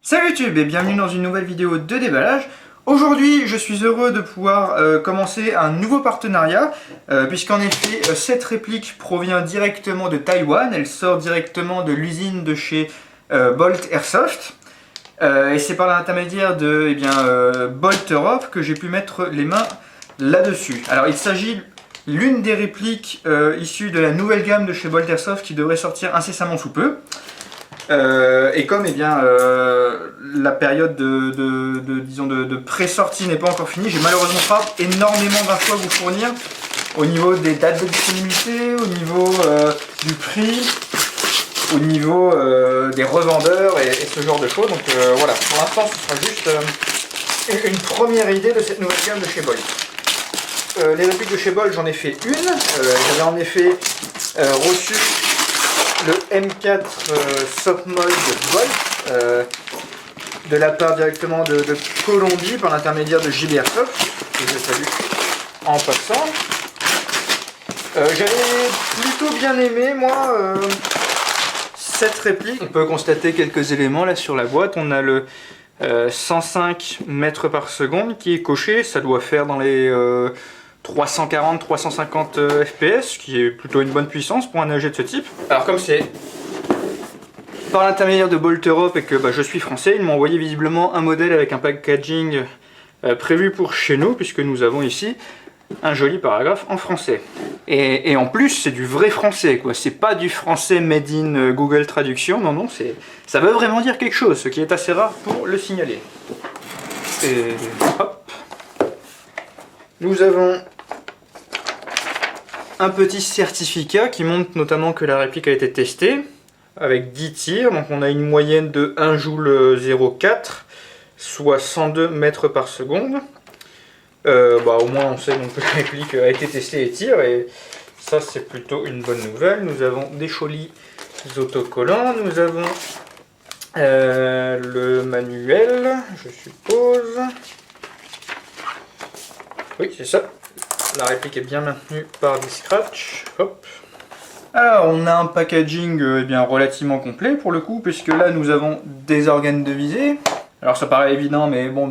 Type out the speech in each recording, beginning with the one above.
Salut YouTube et bienvenue dans une nouvelle vidéo de déballage. Aujourd'hui je suis heureux de pouvoir commencer un nouveau partenariat puisqu'en effet cette réplique provient directement de Taïwan, elle sort directement de l'usine de chez Bolt Airsoft et c'est par l'intermédiaire de Bolt Europe que j'ai pu mettre les mains là-dessus. Alors il s'agit l'une des répliques issues de la nouvelle gamme de chez Bolt Airsoft qui devrait sortir incessamment sous peu. Et comme la période de pré-sortie n'est pas encore finie, j'ai malheureusement pas énormément d'infos à vous fournir au niveau des dates de disponibilité, au niveau du prix, au niveau des revendeurs et ce genre de choses. Donc voilà, pour l'instant ce sera juste une première idée de cette nouvelle gamme de chez Bolt. Les répliques de chez Bolt, j'en ai fait une. J'avais en effet reçu le M4 Soft Mold de Bolt de la part directement de Colombie par l'intermédiaire de JB Airsoft, que je salue en passant. J'avais plutôt bien aimé moi cette réplique. On peut constater quelques éléments là sur la boîte. On a le 105 mètres par seconde qui est coché, ça doit faire dans les 340-350 fps, qui est plutôt une bonne puissance pour un AG de ce type. Alors comme c'est par l'intermédiaire de Bolt Europe et que je suis français, ils m'ont envoyé visiblement un modèle avec un packaging prévu pour chez nous, puisque nous avons ici un joli paragraphe en français. Et en plus c'est du vrai français, quoi. C'est pas du français made in Google Traduction, non, non, ça veut vraiment dire quelque chose, ce qui est assez rare pour le signaler. Et hop. Nous avons un petit certificat qui montre notamment que la réplique a été testée avec 10 tirs, donc on a une moyenne de 1 joule 0,4 soit 102 mètres par seconde. Au moins on sait donc que la réplique a été testée et tire, et ça c'est plutôt une bonne nouvelle. Nous avons des jolis autocollants, nous avons le manuel, je suppose. Oui, c'est ça. La réplique est bien maintenue par des scratchs. Hop. Alors, on a un packaging relativement complet pour le coup, puisque là nous avons des organes de visée. Alors ça paraît évident, mais bon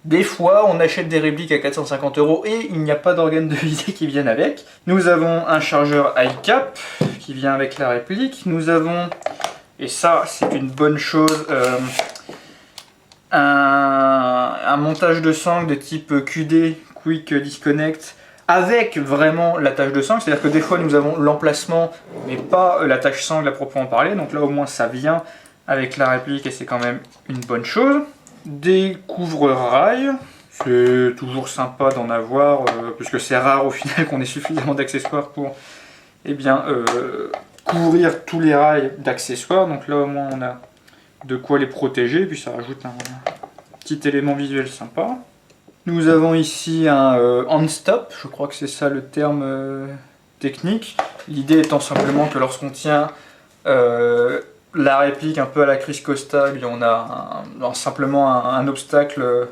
des fois on achète des répliques à 450 € et il n'y a pas d'organes de visée qui viennent avec. Nous avons un chargeur iCap qui vient avec la réplique. Nous avons, et ça c'est une bonne chose, un montage de sangle de type QD, Quick Disconnect, avec vraiment l'attache de sangle, c'est-à-dire que des fois nous avons l'emplacement mais pas l'attache sangle à proprement parler, donc là au moins ça vient avec la réplique et c'est quand même une bonne chose. Des couvre-rails, c'est toujours sympa d'en avoir, puisque c'est rare au final qu'on ait suffisamment d'accessoires pour couvrir tous les rails d'accessoires, donc là au moins on a de quoi les protéger, puis ça rajoute un petit élément visuel sympa. Nous avons ici un hand-stop, je crois que c'est ça le terme technique. L'idée étant simplement que lorsqu'on tient la réplique un peu à la Chris Costa, on a simplement un obstacle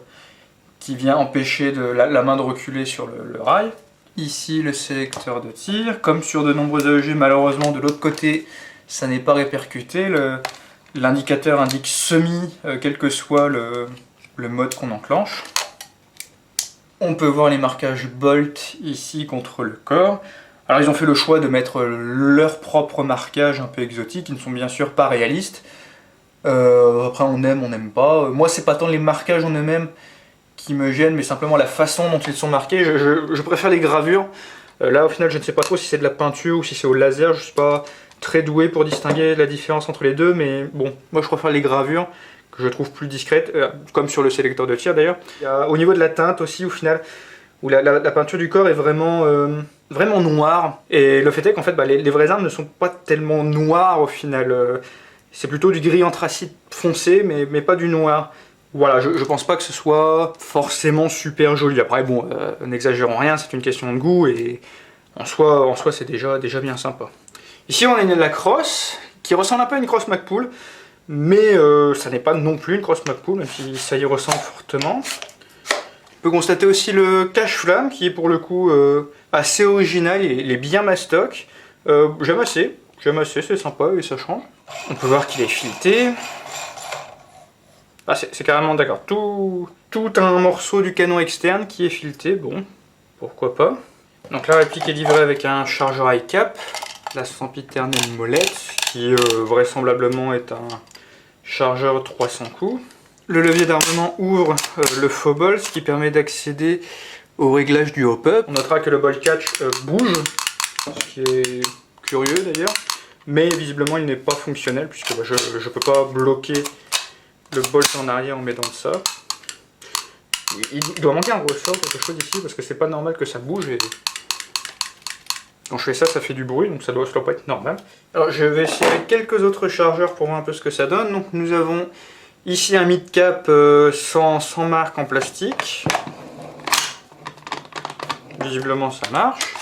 qui vient empêcher la main de reculer sur le rail. Ici le sélecteur de tir, comme sur de nombreux AEG, malheureusement de l'autre côté ça n'est pas répercuté. L'indicateur indique semi, quel que soit le mode qu'on enclenche. On peut voir les marquages Bolt ici contre le corps. Alors ils ont fait le choix de mettre leur propre marquage un peu exotique, qui ne sont bien sûr pas réalistes. Après on aime, on n'aime pas. Moi c'est pas tant les marquages en eux-mêmes qui me gênent, mais simplement la façon dont ils sont marqués. Je préfère les gravures. Là au final je ne sais pas trop si c'est de la peinture ou si c'est au laser, je ne suis pas très doué pour distinguer la différence entre les deux, mais bon, moi je préfère les gravures, que je trouve plus discrètes, comme sur le sélecteur de tir d'ailleurs. Au niveau de la teinte aussi, au final, où la peinture du corps est vraiment noire, et le fait est qu'en fait les vraies armes ne sont pas tellement noires au final, c'est plutôt du gris anthracite foncé, mais pas du noir. Voilà, je pense pas que ce soit forcément super joli. Après bon, n'exagérons rien, c'est une question de goût, et en soi c'est déjà bien sympa. Ici on a une Lacrosse qui ressemble un peu à une crosse Magpul, mais ça n'est pas non plus une crosse Magpul, même si ça y ressemble fortement. On peut constater aussi le cache-flamme qui est pour le coup assez original, il est bien mastoc. J'aime assez, c'est sympa et ça change. On peut voir qu'il est fileté. Ah, c'est carrément d'accord. Tout un morceau du canon externe qui est fileté, bon, pourquoi pas. Donc la réplique est livrée avec un chargeur iCap, la sempiternelle molette, qui vraisemblablement est un chargeur 300 coups. Le levier d'armement ouvre le faux bol, ce qui permet d'accéder au réglage du hop-up. On notera que le ball catch bouge, ce qui est curieux d'ailleurs, mais visiblement il n'est pas fonctionnel, puisque je ne peux pas bloquer le bolt en arrière en mettant ça. Il doit manquer un ressort, quelque chose ici, parce que c'est pas normal que ça bouge. Et quand je fais ça, ça fait du bruit, donc ça doit pas être normal. Alors je vais essayer avec quelques autres chargeurs pour voir un peu ce que ça donne. Donc nous avons ici un mid-cap sans marque en plastique. Visiblement ça marche.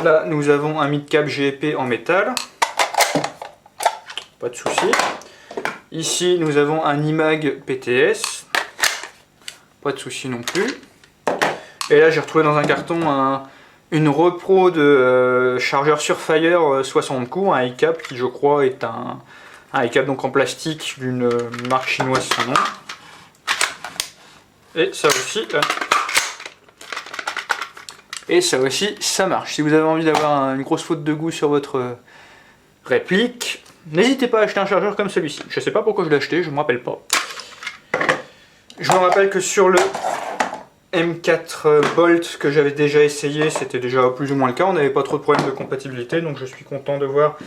Là nous avons un mid-cap GEP en métal. Pas de souci. Ici nous avons un iMag PTS. Pas de souci non plus. Et là j'ai retrouvé dans un carton une repro de chargeur Surefire 60 coups, un iCap qui je crois est un iCap donc en plastique d'une marque chinoise sans nom. Et ça aussi ça marche. Si vous avez envie d'avoir une grosse faute de goût sur votre réplique, n'hésitez pas à acheter un chargeur comme celui-ci. Je sais pas pourquoi je l'ai acheté, je me rappelle pas. Je me rappelle que sur le M4 Bolt que j'avais déjà essayé, c'était déjà plus ou moins le cas, on n'avait pas trop de problèmes de compatibilité, donc je suis content de voir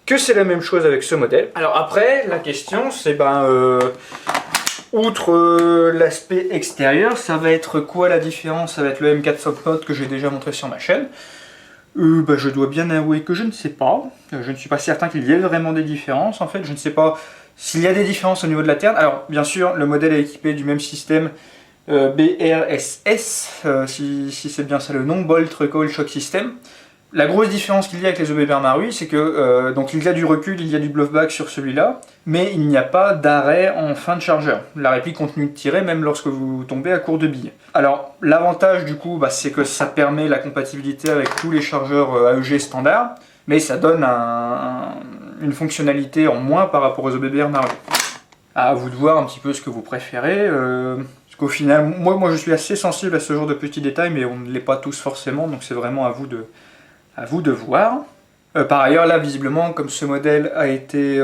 que c'est la même chose avec ce modèle. Alors après, la question c'est outre l'aspect extérieur, ça va être quoi la différence avec le M4 Softmod que j'ai déjà montré sur ma chaîne? Je dois bien avouer que je ne sais pas. Je ne suis pas certain qu'il y ait vraiment des différences en fait, je ne sais pas s'il y a des différences au niveau de la terne. Alors bien sûr, le modèle est équipé du même système BRSS, si c'est bien ça le nom, Bolt Recoil Shock System. La grosse différence qu'il y a avec les OBR Marui, c'est que donc il y a du recul, il y a du blowback sur celui-là, mais il n'y a pas d'arrêt en fin de chargeur. La réplique continue de tirer même lorsque vous tombez à court de billes. Alors l'avantage du coup, c'est que ça permet la compatibilité avec tous les chargeurs AEG standard, mais ça donne une fonctionnalité en moins par rapport aux OBR Marui. À vous de voir un petit peu ce que vous préférez. Parce qu'au final, moi je suis assez sensible à ce genre de petits détails, mais on ne l'est pas tous forcément, donc c'est vraiment à vous de voir. Par ailleurs, là, visiblement, comme ce modèle a été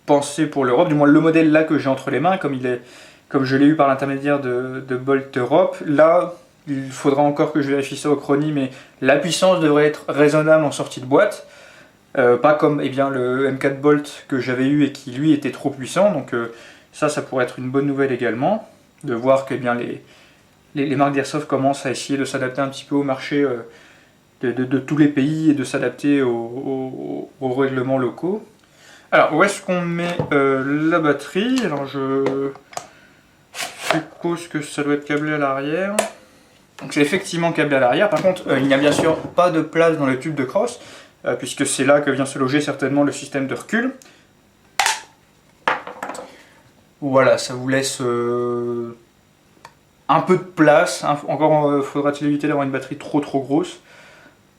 pensé pour l'Europe, du moins le modèle là que j'ai entre les mains, comme je l'ai eu par l'intermédiaire de Bolt Europe, là, il faudra encore que je vérifie ça au chronie, mais la puissance devrait être raisonnable en sortie de boîte. Pas comme le M4 Bolt que j'avais eu et qui lui était trop puissant, donc ça pourrait être une bonne nouvelle également, de voir que les marques d'Airsoft commencent à essayer de s'adapter un petit peu au marché de tous les pays et de s'adapter aux règlements locaux. Alors où est-ce qu'on met la batterie? Alors je suppose que ça doit être câblé à l'arrière. Donc c'est effectivement câblé à l'arrière, par contre il n'y a bien sûr pas de place dans le tube de crosse, puisque c'est là que vient se loger certainement le système de recul. Voilà, ça vous laisse un peu de place. Encore faudra-t-il éviter d'avoir une batterie trop grosse.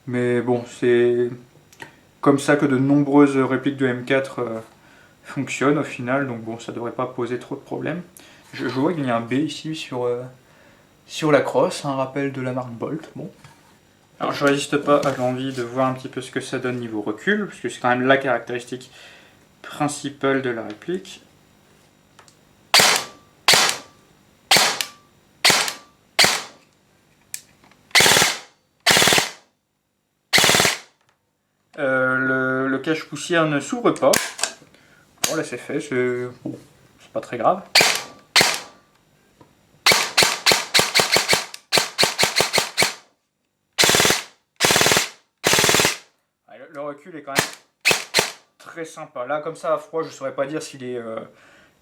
Mais bon, c'est comme ça que de nombreuses répliques de M4 fonctionnent au final. Donc bon, ça devrait pas poser trop de problèmes. Je vois qu'il y a un B ici sur la crosse, un rappel de la marque Bolt. Bon. Alors je résiste pas à l'envie de voir un petit peu ce que ça donne niveau recul, parce que c'est quand même la caractéristique principale de la réplique. Le cache-poussière ne s'ouvre pas. Bon là c'est fait, c'est pas très grave. Le recul est quand même très sympa. Là comme ça à froid je saurais pas dire s'il est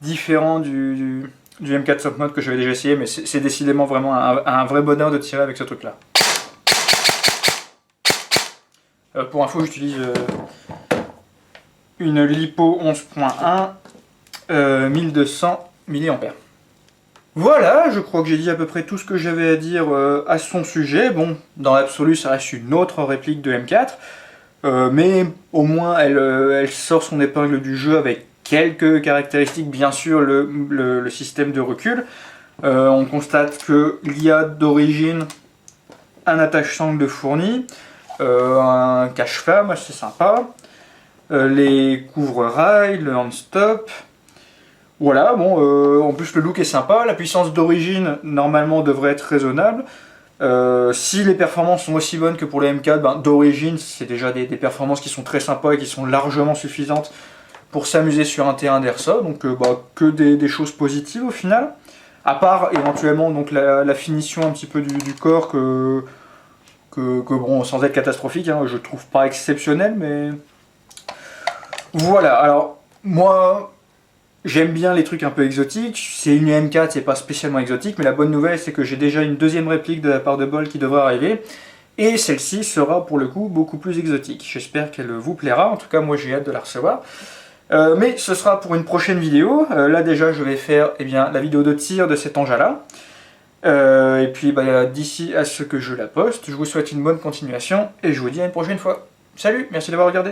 différent du M4 Softmod que j'avais déjà essayé, mais c'est décidément vraiment un vrai bonheur de tirer avec ce truc là. Pour info, j'utilise une LiPo 11.1 1200 mAh. Voilà, je crois que j'ai dit à peu près tout ce que j'avais à dire à son sujet. Bon, dans l'absolu, ça reste une autre réplique de M4, mais au moins elle sort son épingle du jeu avec quelques caractéristiques, bien sûr le système de recul. On constate qu'il y a d'origine un attache-sangle de fourni, un cache-flamme assez sympa, les couvre-rails, le hand-stop. Voilà, bon, en plus le look est sympa, la puissance d'origine normalement devrait être raisonnable. Si les performances sont aussi bonnes que pour le M4, ben, d'origine c'est déjà des performances qui sont très sympas et qui sont largement suffisantes pour s'amuser sur un terrain d'airsoft, donc bah, que des choses positives au final. À part éventuellement donc, la finition un petit peu du corps que bon, sans être catastrophique, hein, je trouve pas exceptionnel, mais voilà. Alors moi, j'aime bien les trucs un peu exotiques. C'est une M4, c'est pas spécialement exotique, mais la bonne nouvelle, c'est que j'ai déjà une deuxième réplique de la part de Bolt qui devrait arriver. Et celle-ci sera pour le coup beaucoup plus exotique. J'espère qu'elle vous plaira. En tout cas, moi j'ai hâte de la recevoir. Mais ce sera pour une prochaine vidéo. Là déjà, je vais faire la vidéo de tir de cet engin-là. Et puis bah, d'ici à ce que je la poste, je vous souhaite une bonne continuation et je vous dis à une prochaine fois. Salut, merci d'avoir regardé.